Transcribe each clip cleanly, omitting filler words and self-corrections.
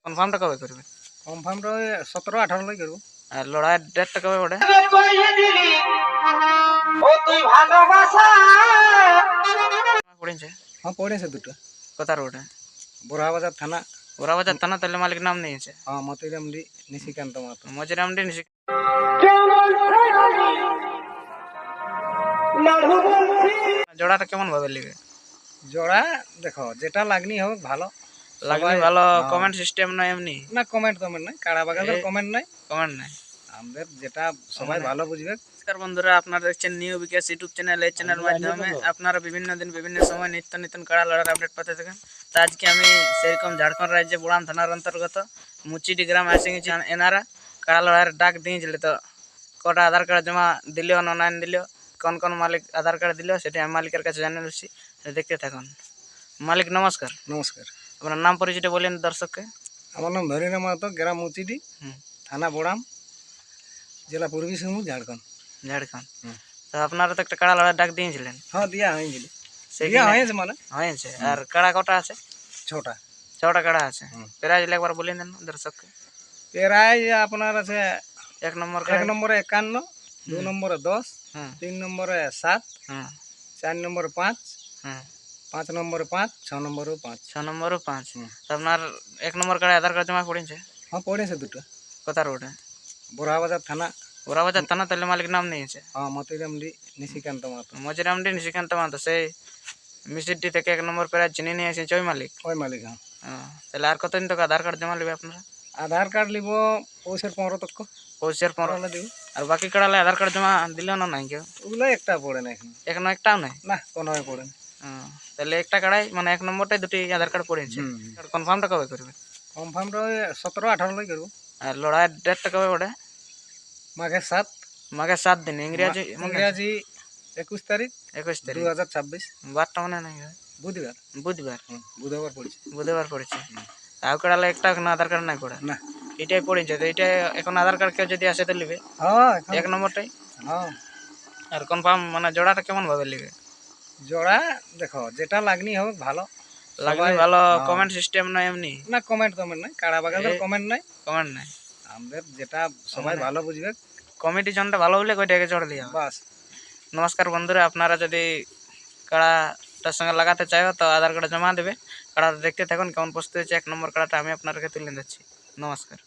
কনফার্মটা কবে করবে? কনফার্মটা ওই 17-18 লাই করবো। আর লড়াইয়ের ডেটটা কবে ওটা? পড়েছে? হ্যাঁ পড়েছে দুটো। কোথার ওটা? বোরহাবাজার থানা। বোরাবাজার থানা, তাহলে মালিক নাম নিয়েছে? হ্যাঁ মতিরামডি নিশিকান্ত মাহাতো। মজিরামডি জোড়াটা কেমন ভাবে লিবে? জোড়া দেখো যেটা লাগনি হবে ভালো লাগনি ভালো। কমেন্ট সিস্টেম নয় এমনি? না কমেন্ট নাই, কাড়া বাগালের কমেন্ট নাই। কমেন্ট নাই, আমাদের যেটা সবাই ভালো বুঝবে। নমস্কার বন্ধুরা, আপনারা দেখছেন নিউ বিকাশ ইউটিউব চ্যানেল। এই চ্যানেলের মাধ্যমে আপনারা বিভিন্ন দিন বিভিন্ন সময় নিত্য নতুন কাড়া লড়ার আপডেট পেতে থাকেন। তো আজকে আমি সেরকম ঝাড়খণ্ড রাজ্যে বোড়াম থানার অন্তর্গত মুচিডি গ্রাম আসে গেছি। এনারা কাড়া লড়াইয়ের ডাক দিয়েছিল, তো কটা আধার কার্ড জমা দিল, অনলাইন দিল, কোন কোন মালিক আধার কার্ড দিল সেটা আমি মালিকের কাছে জানিয়ে দিচ্ছি। দেখতে থাকুন। মালিক নমস্কার। নমস্কার। আপনার নাম পরিচয়টা বলেন দর্শককে। আমার নাম ধনীরাম মাহাতো, গ্রাম মুচিডি, থানা বোড়াম, জেলা পূর্বী সিংভূম, ঝাড়খণ্ড। তো আপনারা তো একটা কাড়া লড়াইয়ের ডাক দিয়েছিলেন? হ্যাঁ দিয়া হয়েছিল। মানে হয়েছে। আর কাড়া কটা আছে? 6টা। 6টা কাড়া আছে। প্রাইজ একবার বলে দেন দর্শককে। প্রাইজ আপনার আছে 1 নম্বর 1 নম্বরে 51, 2 নম্বরে 10, 3 নম্বরে 7, 4 নম্বরে 5, 5 নম্বরে 5, 6 নম্বরেও 5। 6 নম্বরও 5। তো আপনার 1 নম্বর কাড়া আধার কার্ড জমা পড়েছে? হ্যাঁ পড়েছে দুটো। কোথার ওটা? বোরহাবাজার থানা। বোরাবাজার থানা, তাহলে মালিক নাম নিয়েছে? হ্যাঁ মতিরামডি নিশিকান্ত মাহাতো। মজিরামডি নিশিকান্ত মাহাতো, সেই মিষ্টি থেকে 1 নম্বর প্রাইজ চিনে নিয়ে এসেছে ওই মালিক? ওই মালিক। হ্যাঁ। তাহলে আর কতদিন তোকে আধার কার্ড জমা নেবে আপনারা? আধার কার্ড লিব পৌষের 15 তক। পৌষের 15 দিব। আর বাকি কাড়ালে আধার কার্ড জমা দিল না নাই কেউ? ওগুলো একটা পড়ে না এখন। এখনো একটাও নাই? না কোনো পড়ে না। তাহলে একটা কাড়াই মানে 1 নম্বরটাই দুটি আধার কার্ড পড়েছে। কনফার্মটা কবে করবে? কনফার্মটা ওই 17-18 লাই করবো। আর লড়াইয়ের ডেটটা কবে ওটা? মাঘের 7। মাঘের 7 দিন। ইংরেজি 21 তারিখ 2026। বারটা মনে নাই? বুধবার। বুধবার। বুধবার পড়েছে। বুধবার পড়েছে। তাও কাড়ালে একটা এখন আধার কার্ড নাই পড়ে না। এটাই পড়েছে। তো এটা এখন আধার কার্ড কেউ যদি আসে তো লিবে? হ্যাঁ 1 নম্বরটাই। হ্যাঁ। আর কনফার্ম মানে জোড়াটা কেমন ভাবে লিবে? জোড়া দেখো যেটা লাগনি হবে ভালো। লাগনি ভালো। কমেন্ট সিস্টেম নয় এমনি? না কমেন্ট নাই, কাড়া বাগালের কমেন্ট নাই। কমেন্ট নাই। আমাদের যেটা সবাই ভালো বুঝবে। কমিটি জনটা ভালো বলে কয়টাকে জোড় দিয়া বাস। নমস্কার বন্ধুরা, আপনারা যদি কাড়াটার সঙ্গে লাগাতে চাও তো আধার কার্ড জমা দেবে। কাড়াটা দেখতে থাকুন কেমন প্রস্তুত হয়েছে। 1 নম্বর কাড়াটা আমি আপনাকে তুলে দিচ্ছি। নমস্কার।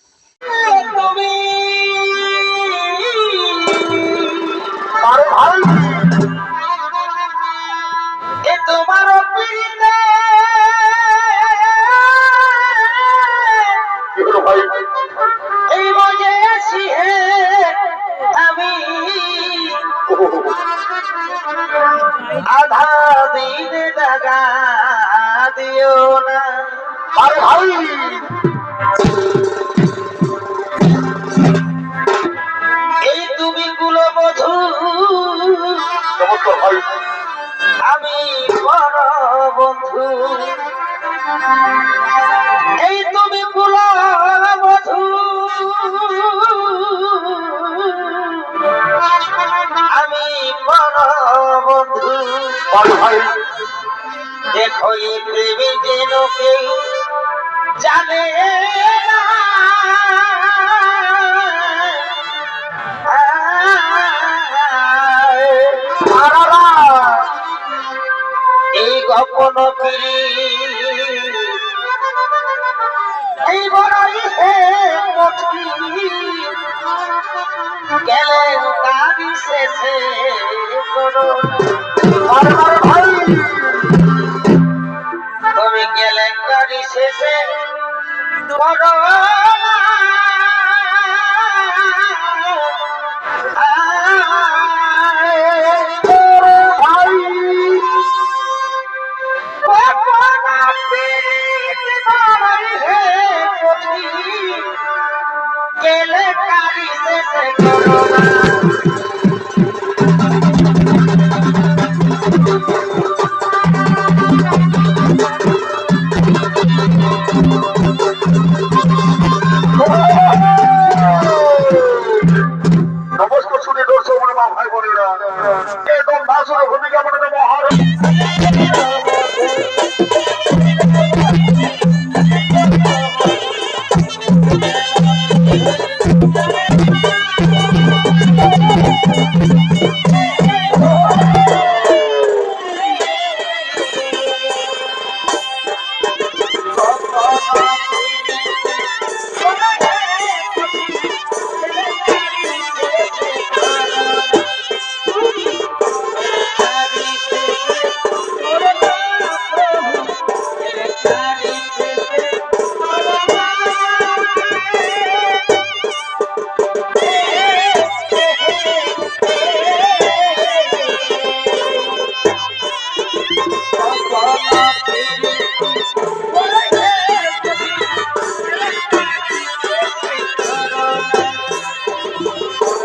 আধা দিন দাগা দিও না ভাই। এই তুমি কুলবধূ, আমি বড় বন্ধু। এই তুমি কুলবধূ, আমি বড় বন্ধু। দেখো এই প্রেমী যেন কেউ জানে না, এই গোপন এই বড়ই হে গেলেন কাবি শেষে করো ভাই। তুমি গেলেন কাবি শেষে করো